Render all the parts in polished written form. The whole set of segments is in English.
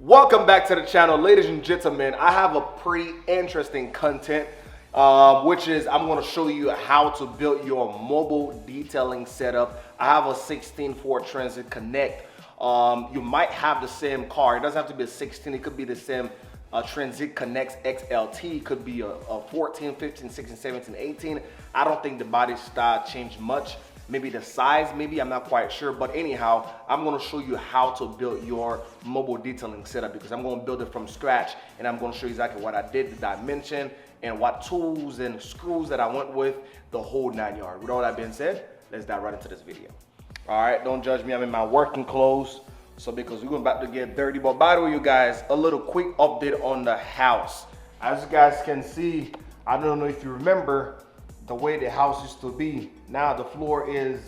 Welcome back to the channel, ladies and gentlemen. I have a pretty interesting content, which is I'm going to show you how to build your mobile detailing setup. I have a 16 Ford Transit Connect. You might have the same car. It doesn't have to be a 16. It could be the same Transit Connect XLT. It could be a 14, 15, 16, 17, 18. I don't think the body style changed much. Maybe the size, maybe, I'm not quite sure. But anyhow, I'm gonna show you how to build your mobile detailing setup, because I'm gonna build it from scratch, and I'm gonna show you exactly what I did, the dimension, and what tools and screws that I went with, the whole 9 yards. With all that being said, let's dive right into this video. All right, don't judge me, I'm in my working clothes, so because we're about to get dirty. But by the way, you guys, a little quick update on the house. As you guys can see, I don't know if you remember, the way the house used to be. Now the floor is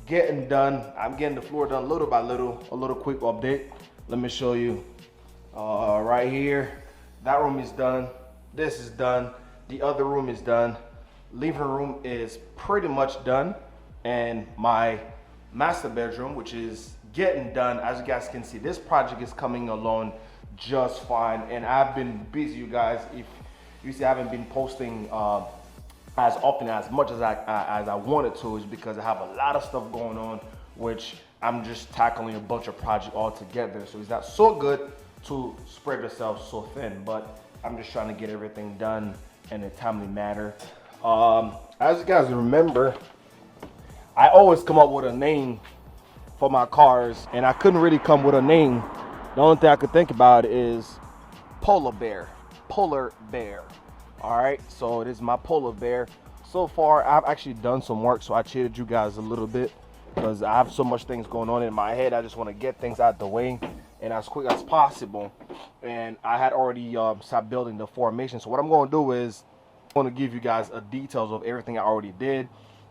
getting done. I'm getting the floor done little by little. A little quick update. Let me show you. Right here, that room is done. This is done. The other room is done. Living room is pretty much done. And my master bedroom, which is getting done. As you guys can see, this project is coming along just fine. And I've been busy, you guys. If you see, I haven't been posting as often, as much as I wanted to, is because I have a lot of stuff going on, which I'm just tackling a bunch of projects all together. So it's not so good to spread yourself so thin, but I'm just trying to get everything done in a timely manner. As you guys remember, I always come up with a name for my cars, and I couldn't really come with a name. The only thing I could think about is Polar Bear. Polar Bear. All right, so it is my Polar Bear. So far, I've actually done some work, so I cheated you guys a little bit because I have so much things going on in my head. I just want to get things out the way and as quick as possible. And I had already stopped building the formation. So what I'm going to do is I'm going to give you guys details of everything I already did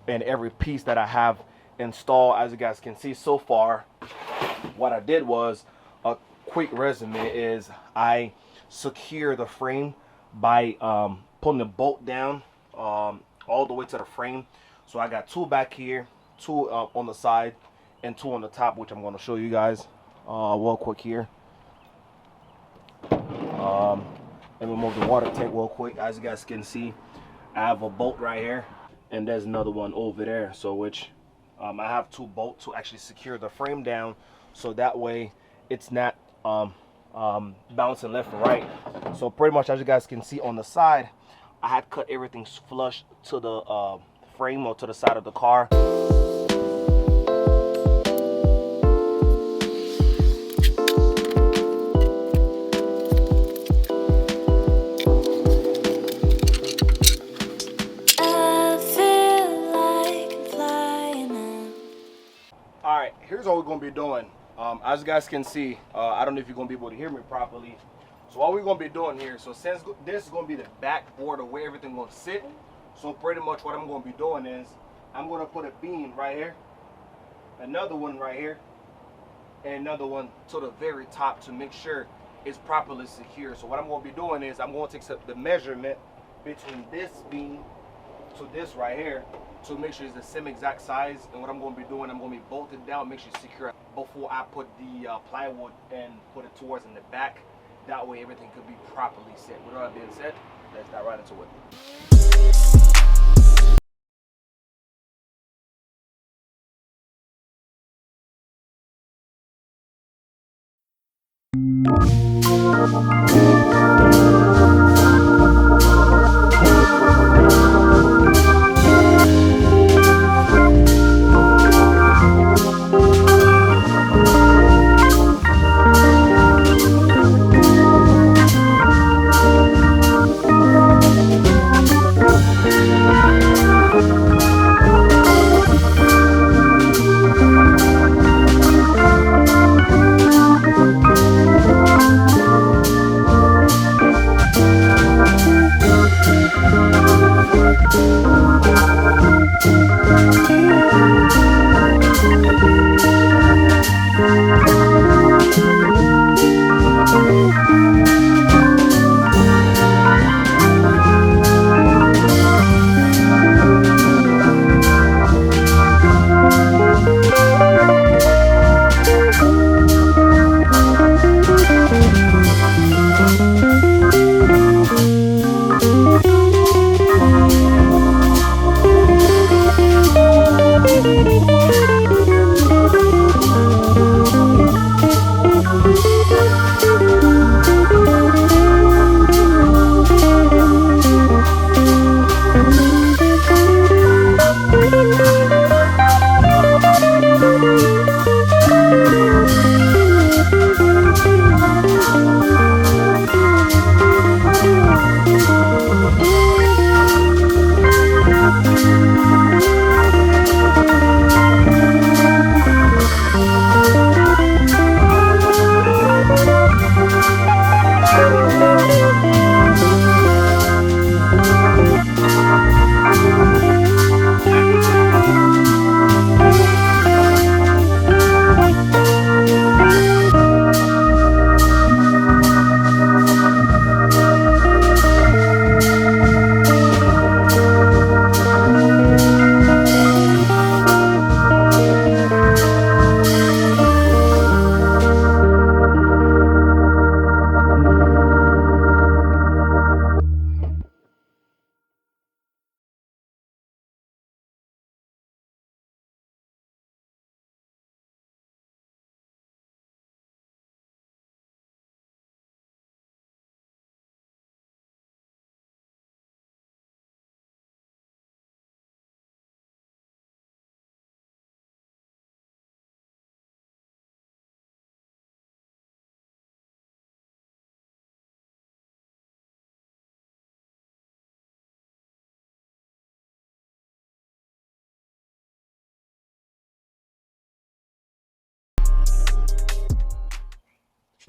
and every piece that I have installed. As you guys can see so far, what I did was a quick resume is I secure the frame by putting the bolt down all the way to the frame. So I got two back here, two on the side, and two on the top, which I'm going to show you guys real quick here. And remove the water tank real quick. As you guys can see, I have a bolt right here, and there's another one over there. So which I have two bolts to actually secure the frame down, so that way it's not bouncing left and right. So pretty much, as you guys can see on the side, I had cut everything flush to the frame or to the side of the car. Alright, here's what we're going to be doing. As you guys can see, I don't know if you're going to be able to hear me properly. So what we're going to be doing here, so since this is going to be the backboard of where everything will sit, so pretty much what I'm going to be doing is I'm going to put a beam right here, another one right here, and another one to the very top to make sure it's properly secure. So what I'm going to be doing is I'm going to take the measurement between this beam to this right here to make sure it's the same exact size. And what I'm going to be doing, I'm going to be bolted down, make sure it's secure before I put the plywood and put it towards in the back. That way everything could be properly set. With all that being said, let's dive right into it.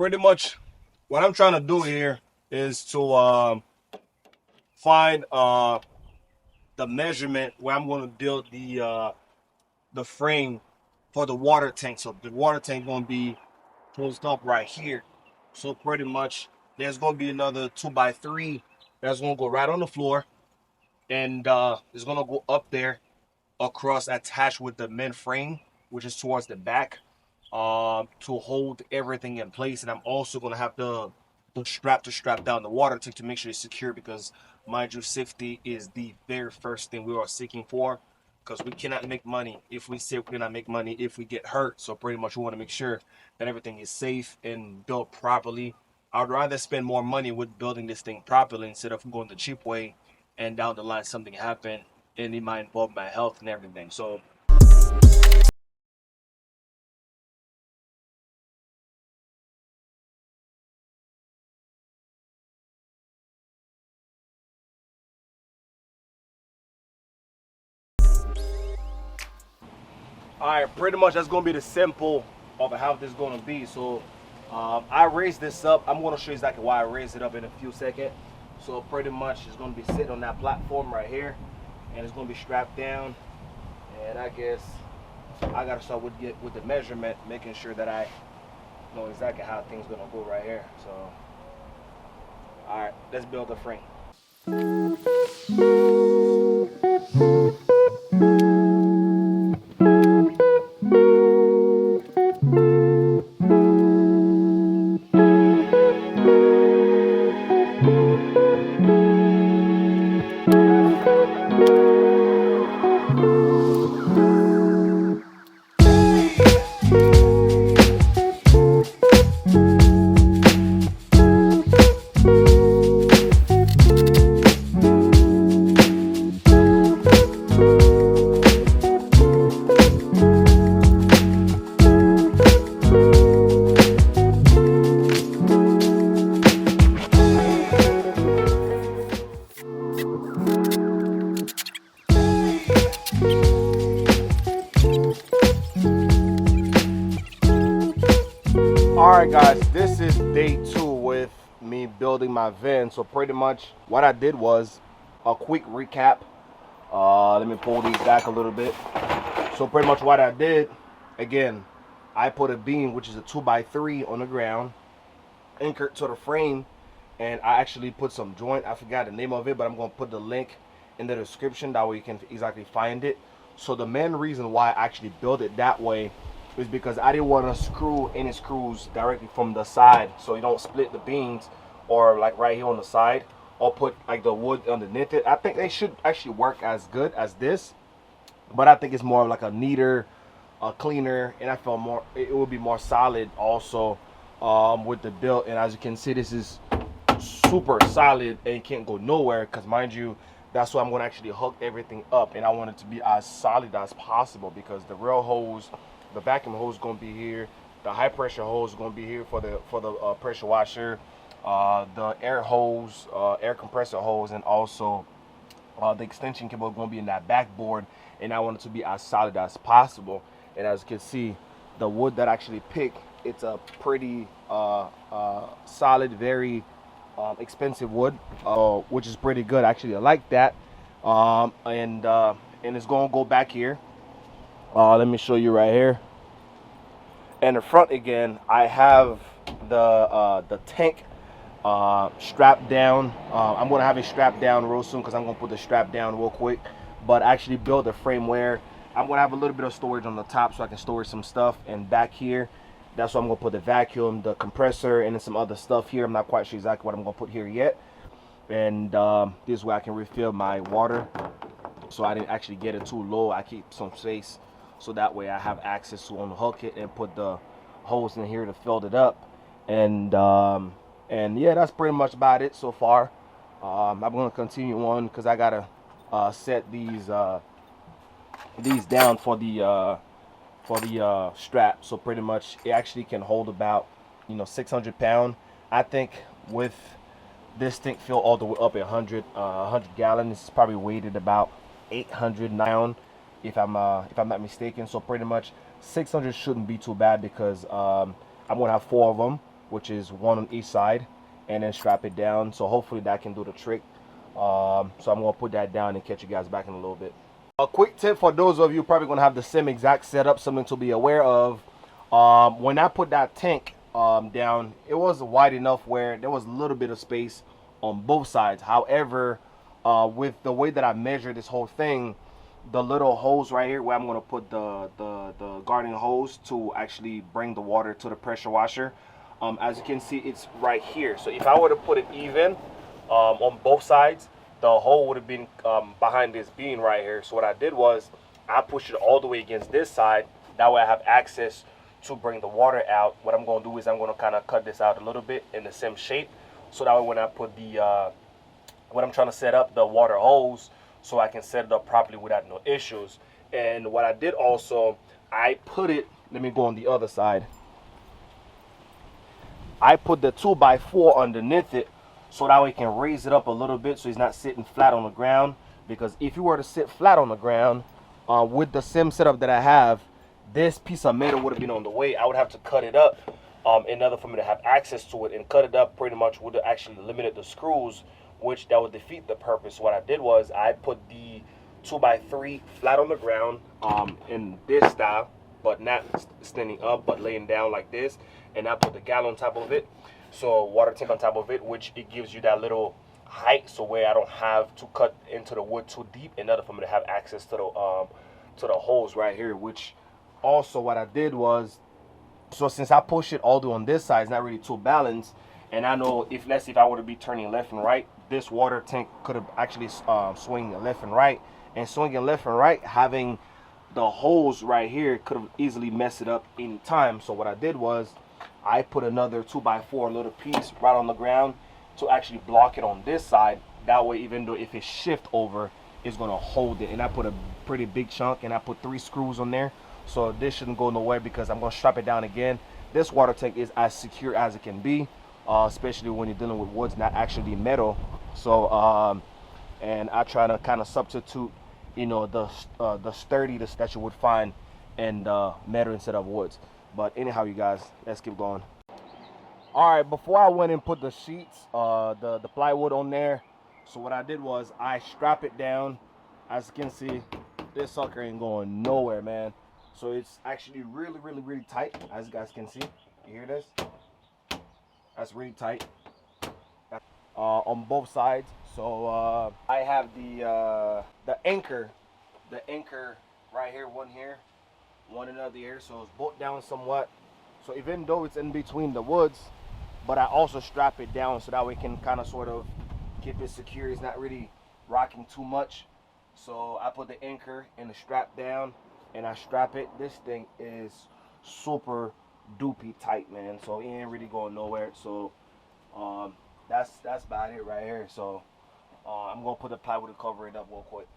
pretty much what I'm trying to do here is to find the measurement where I'm going to build the frame for the water tank. So the water tank going to be closed up right here. So pretty much there's going to be another 2x3 that's going to go right on the floor, and it's going to go up there across, attached with the main frame, which is towards the back, to hold everything in place. And I'm also going to have the strap to strap down the water tank to make sure it's secure, because mind you, safety is the very first thing we are seeking for, because we cannot make money if we say we cannot make money if we get hurt. So pretty much we want to make sure that everything is safe and built properly. I'd rather spend more money with building this thing properly instead of going the cheap way and down the line something happen and it might involve my health and everything. So all right, pretty much that's gonna be the simple of how this is gonna be. So I raised this up. I'm gonna show you exactly why I raised it up in a few seconds. So pretty much it's gonna be sitting on that platform right here, and it's gonna be strapped down. And I guess I gotta start with the measurement, making sure that I know exactly how things gonna go right here. So all right, let's build the frame. Alright guys, this is day 2 with me building my van. So pretty much what I did was a quick recap. Let me pull these back a little bit. So pretty much what I did, again, I put a beam, which is a 2x3 on the ground, anchored to the frame, and I actually put some joint. I forgot the name of it, but I'm going to put the link in the description. That way you can exactly find it. So the main reason why I actually built it that way is because I didn't want to screw any screws directly from the side, so you don't split the beams, or like right here on the side, or put like the wood underneath it. I think they should actually work as good as this, but I think it's more like a neater, cleaner, and I felt more it would be more solid also with the build. And as you can see, this is super solid and can't go nowhere, because mind you, that's why I'm going to actually hook everything up, and I want it to be as solid as possible, because the real hose, the vacuum hose, is going to be here, the high pressure hose is going to be here for the pressure washer, the air hose, air compressor hose, and also the extension cable is going to be in that backboard, and I want it to be as solid as possible. And as you can see, the wood that I actually picked, it's a pretty solid, very expensive wood, which is pretty good actually. I like that. And it's going to go back here. Let me show you right here. And the front again, I have the tank strapped down. I'm gonna have it strapped down real soon, because I'm gonna put the strap down real quick. But I actually build the frame where I'm gonna have a little bit of storage on the top, so I can store some stuff. And back here, that's where I'm gonna put the vacuum, the compressor, and then some other stuff here. I'm not quite sure exactly what I'm gonna put here yet. And this is where I can refill my water, so I didn't actually get it too low. I keep some space, so that way I have access to unhook it and put the hose in here to fill it up. And yeah, that's pretty much about it so far. I'm gonna continue on, because I gotta set these down for the strap. So pretty much it actually can hold about 600 pounds. I think with this thing fill all the way up at 100 gallons, it's probably weighted about 800 pounds, if I'm not mistaken. So pretty much 600 shouldn't be too bad, because I'm gonna have 4 of them. which is one on each side, and then strap it down. So hopefully that can do the trick. So I'm gonna put that down and catch you guys back in a little bit. A quick tip for those of you probably gonna have the same exact setup, something to be aware of. When I put that tank down, it was wide enough where there was a little bit of space on both sides. However, with the way that I measure this whole thing, the little hose right here where I'm gonna put the garden hose to actually bring the water to the pressure washer, as you can see, it's right here. So if I were to put it even on both sides, the hole would have been behind this beam right here. So what I did was I pushed it all the way against this side. That way I have access to bring the water out. What I'm going to do is I'm going to kind of cut this out a little bit in the same shape. So that way when I put the, when I'm trying to set up the water hose, so I can set it up properly without no issues. And what I did also, I put it, let me go on the other side. I put the 2x4 underneath it, so that way you can raise it up a little bit so it's not sitting flat on the ground. Because if you were to sit flat on the ground with the same setup that I have, this piece of metal would have been on the way. I would have to cut it up in order for me to have access to it, and cut it up pretty much would have actually limited the screws, which that would defeat the purpose. What I did was I put the 2x3 flat on the ground in this style, but not standing up but laying down like this, and I put the gallon on top of it, so water tank on top of it, which it gives you that little height, so where I don't have to cut into the wood too deep in order for me to have access to the holes right here. Which also what I did was, so since I push it all the way on this side, it's not really too balanced, and I know if let's say if I were to be turning left and right, this water tank could have actually swing left and right, and swinging left and right, having the holes right here could have easily messed it up any time. So what I did was I put another 2x4 little piece right on the ground to actually block it on this side. That way, even though if it shift over, it's gonna hold it. And I put a pretty big chunk, and I put 3 screws on there, so this shouldn't go nowhere because I'm gonna strap it down again. This water tank is as secure as it can be, especially when you're dealing with woods, not actually metal. So and I try to kind of substitute, you know, the sturdiness that you would find in metal instead of woods. But anyhow, you guys, let's keep going. All right, before I went and put the sheets, the plywood on there, so what I did was I strap it down. As you can see, this sucker ain't going nowhere, man. So it's actually really tight, as you guys can see. You hear this? That's really tight on both sides. So I have the anchor right here, one here, one another here, so it's bolted down somewhat. So even though it's in between the woods, but I also strap it down so that way it can kind of sort of keep it secure. It's not really rocking too much. So I put the anchor and the strap down, and I strap it. This thing is super doopy tight, man, so it ain't really going nowhere. So that's about it right here. So I'm gonna put the plywood to cover it up real quick.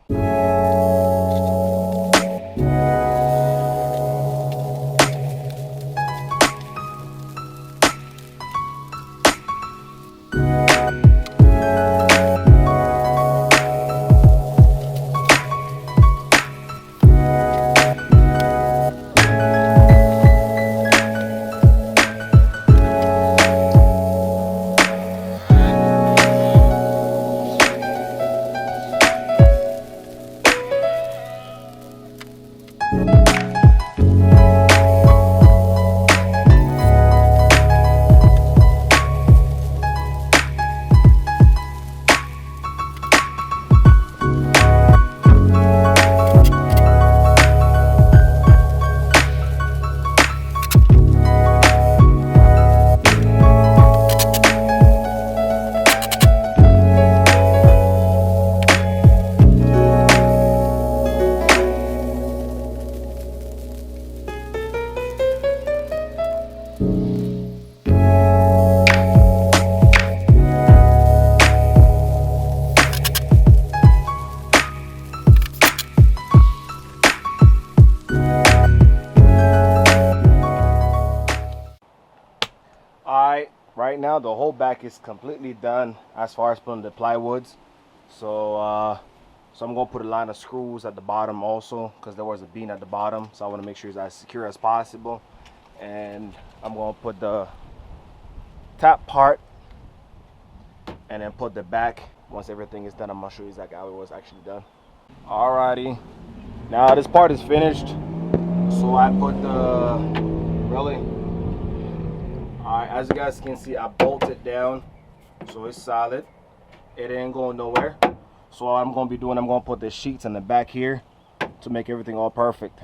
Right now the whole back is completely done as far as putting the plywoods. So so I'm gonna put a line of screws at the bottom also, because there was a beam at the bottom, so I want to make sure it's as secure as possible. And I'm gonna put the top part and then put the back. Once everything is done, I'm gonna show you exactly how it was actually done. Alrighty, now this part is finished. So I put the really. Alright, as you guys can see, I bolted it down, so it's solid. It ain't going nowhere. So what I'm gonna be doing, I'm gonna put the sheets in the back here to make everything all perfect.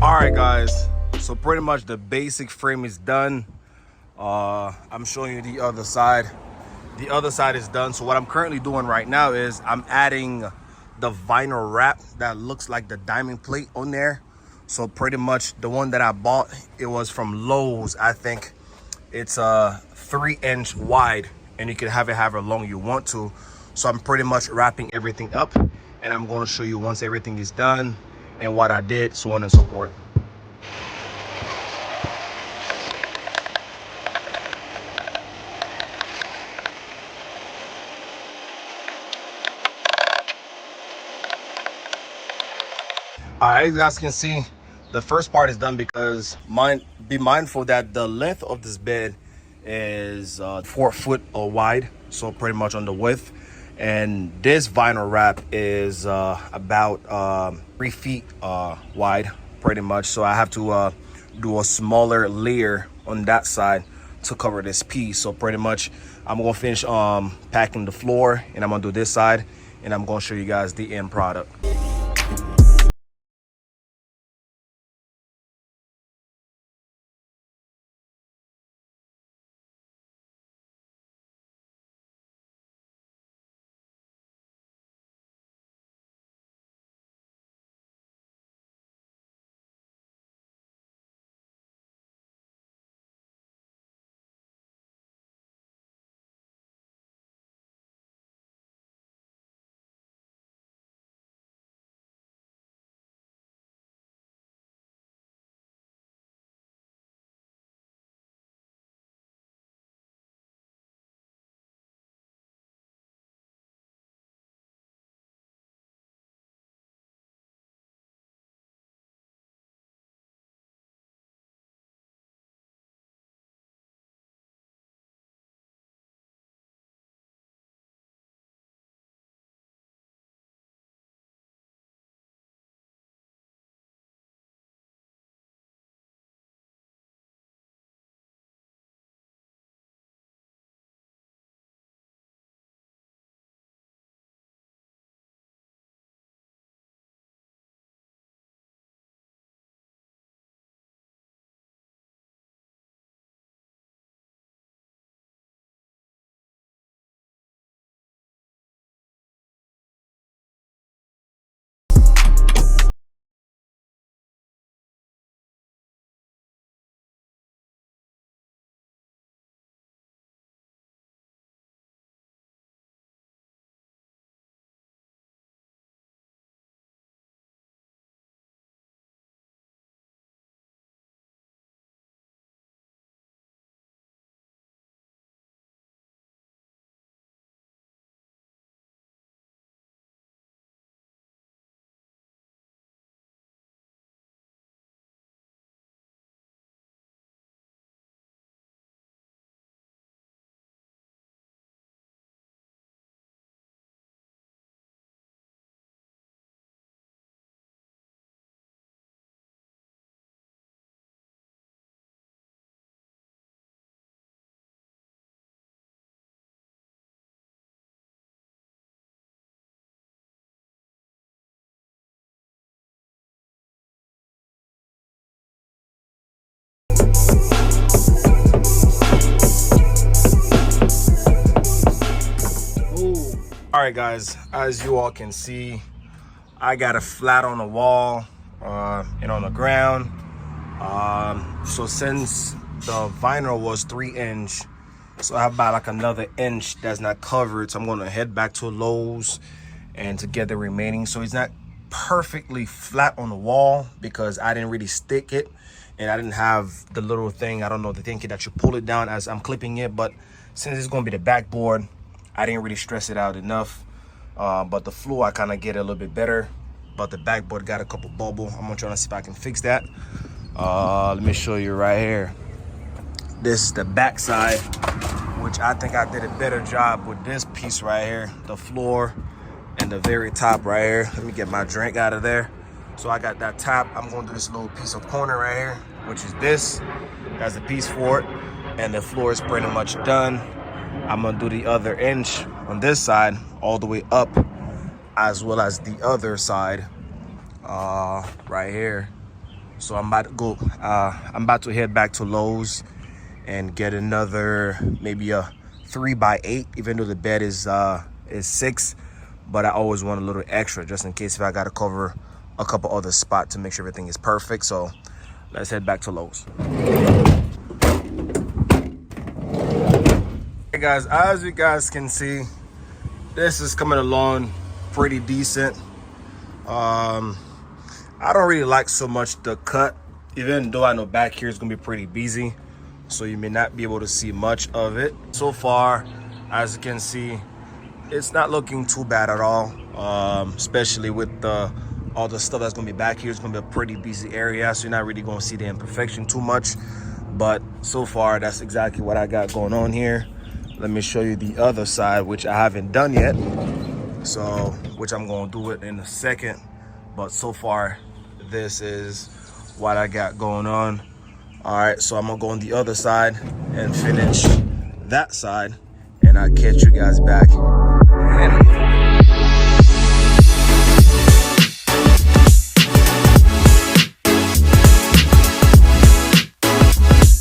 Alright guys, so pretty much the basic frame is done. I'm showing you the other side. The other side is done. So what I'm currently doing right now is I'm adding the vinyl wrap that looks like the diamond plate on there. So pretty much the one that I bought, it was from Lowe's, I think. It's 3-inch wide and you can have it however long you want to. So I'm pretty much wrapping everything up and I'm going to show you once everything is done and what I did, so on and so forth. Alright, as you guys can see, the first part is done because be mindful that the length of this bed is 4 foot wide, so pretty much on the width. And this vinyl wrap is about 3 feet wide, pretty much. So I have to do a smaller layer on that side to cover this piece. So pretty much I'm gonna finish packing the floor, and I'm gonna do this side, and I'm gonna show you guys the end product. right, guys, as you all can see, I got it flat on the wall and on the ground. So since the vinyl was 3-inch, so I have about like another inch that's not covered. So I'm gonna head back to Lowe's and to get the remaining. So it's not perfectly flat on the wall because I didn't really stick it, and I didn't have the little thing, I don't know, the thing that you pull it down as I'm clipping it. But since it's gonna be the backboard, I didn't really stress it out enough. But the floor, I kind of get it a little bit better, but the backboard got a couple bubble. I'm gonna try to see if I can fix that. Let me show you right here. This is the back side, which I think I did a better job with this piece right here, the floor and the very top right here. Let me get my drink out of there. So I got that top. I'm gonna do this little piece of corner right here, which is this. That's the piece for it, and the floor is pretty much done. I'm gonna do the other inch on this side all the way up, as well as the other side right here. So I'm about to go, I'm about to head back to Lowe's and get another, maybe a 3x8, even though the bed is 6, but I always want a little extra just in case if I got to cover a couple other spots to make sure everything is perfect. So let's head back to Lowe's. Hey guys, as you guys can see, this is coming along pretty decent. I don't really like so much the cut, even though I know back here is gonna be pretty busy, so you may not be able to see much of it. So far, as you can see, it's not looking too bad at all, especially with all the stuff that's gonna be back here. It's gonna be a pretty busy area, so you're not really gonna see the imperfection too much. But so far, that's exactly what I got going on here. Let me show you the other side, which I haven't done yet, so which I'm gonna do it in a second. But so far, this is what I got going on. All right, so I'm gonna go on the other side and finish that side, and I'll catch you guys back